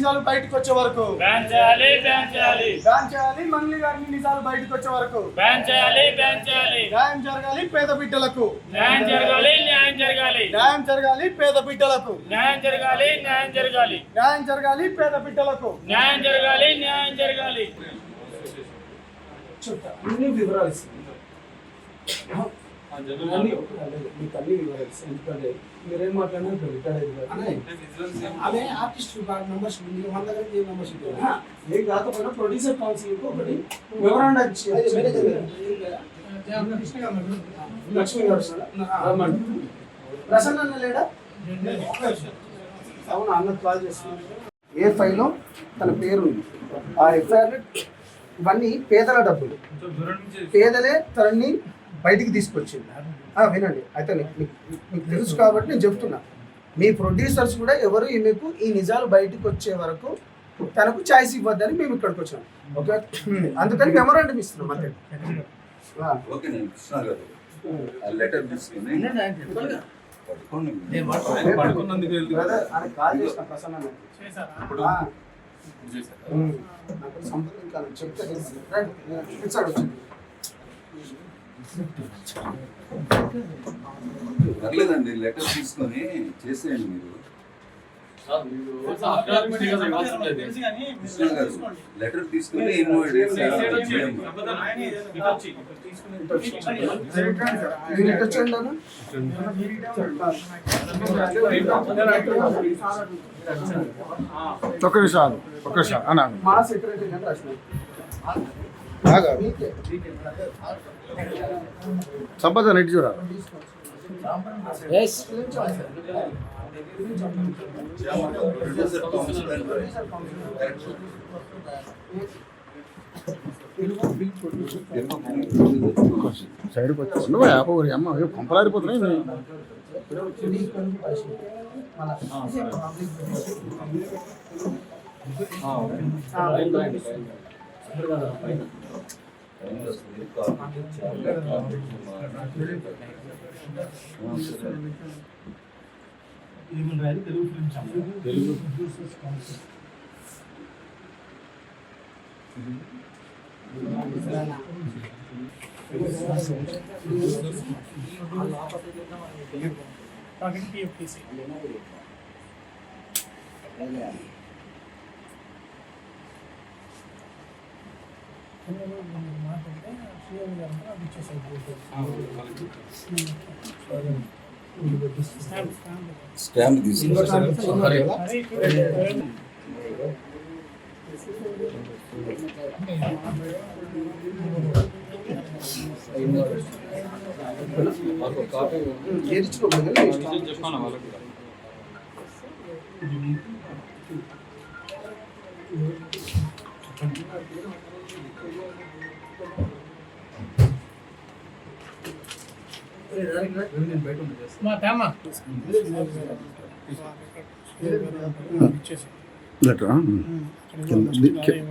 నిజాలు బయటకు వచ్చే వరకు బ్యాన్ చేయాలి, బ్యాన్ చేయాలి, బ్యాన్ చేయాలి. మంగ్లీ గారిని నిజాలు బయటకు వచ్చే వరకు బ్యాన్ చేయాలి, బ్యాన్ చేయాలి. న్యాయం జరగాలి పేద బిడ్డలకు, న్యాయం జరగాలి, న్యాయం జరగాలి, న్యాయం జరగాలి పేద బిడ్డలకు, న్యాయం జరగాలి, న్యాయం జరగాలి, న్యాయం జరగాలి పేద బిడ్డలకు, న్యాయం జరగాలి, న్యాయం జరగాలి. అన్ని వివరాలు ఇస్తాను. మీకు అన్ని వివరాలు ఇస్తాను. ఎందుకంటే మీరేం మాట్లాడినా అదే ఆర్టిస్ట్ మెంబర్షిప్ మన దగ్గర ఏ మెంబర్షిప్ ఏం కాకపోయినా ప్రొడ్యూసర్ కౌన్సిల్ ఒకటి వివరణ లక్ష్మీ గారు ప్రసన్న అన్న లేడా? అవును, అన్న కాల్ చేస్తున్నాడు. ఏ ఫైల్లో తన పేరు ఉంది. ఆ ఎఫ్ఐఆర్ ఇవన్నీ పేదల డబ్బులు, పేదలే తనని బయటికి తీసుకొచ్చింది. వినండి, అయితే మీకు తెలుసు కాబట్టి నేను చెప్తున్నా. మీ ప్రొడ్యూసర్స్ కూడా ఎవరు మీకు ఈ నిజాలు బయటకు వచ్చే వరకు తనకు ఛాయిస్ ఇవ్వద్దని మేము ఇక్కడికి వచ్చాం. ఓకే, అందుకని మెమోరాండం ఇస్తున్నాం అంతే. కాల్ చేసిన ప్రసన్న సంప్రదించాలి చెప్తే పర్లేదండి, లెటర్ తీసుకొని చేసేయండి మీరు. లెటర్ తీసుకుని ఒక్క నిమిషం అన్న మా సెక్రటరీ సంపద నెట్ చూడ సైడ్కి వచ్చి అమ్మ పంపలారిపోతున్నాయి. తెలుగు స్టాంప్ తీసుకుంటారు.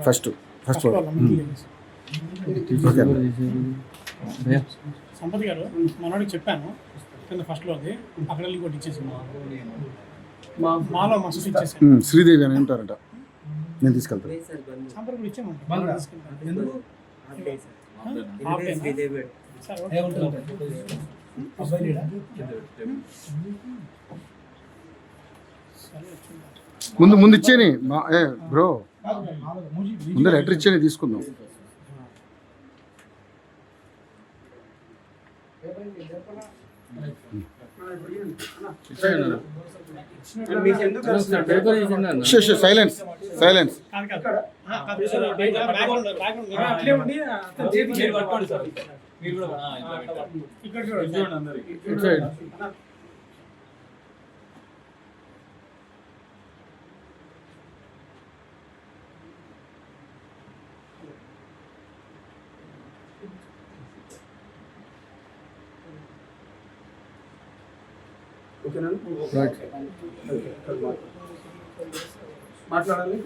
ఫస్ట్ సంపత్ గారు మనోడికి చెప్పాను కింద ఫస్ట్లో అది అక్కడ వెళ్ళి కొట్టి ఇచ్చేసి మాలో మస్తు ఇచ్చేసాను. శ్రీదేవి అని ఉంటారట, నేను తీసుకెళ్తాను. సంపత్ కూడా ఇచ్చాము. ముందు ఇచ్చేని బ్రో, ముందు లెటర్ ఇచ్చేని తీసుకుందాం. సైలెన్స్ సైలెన్స్ మాట్లాడాలి.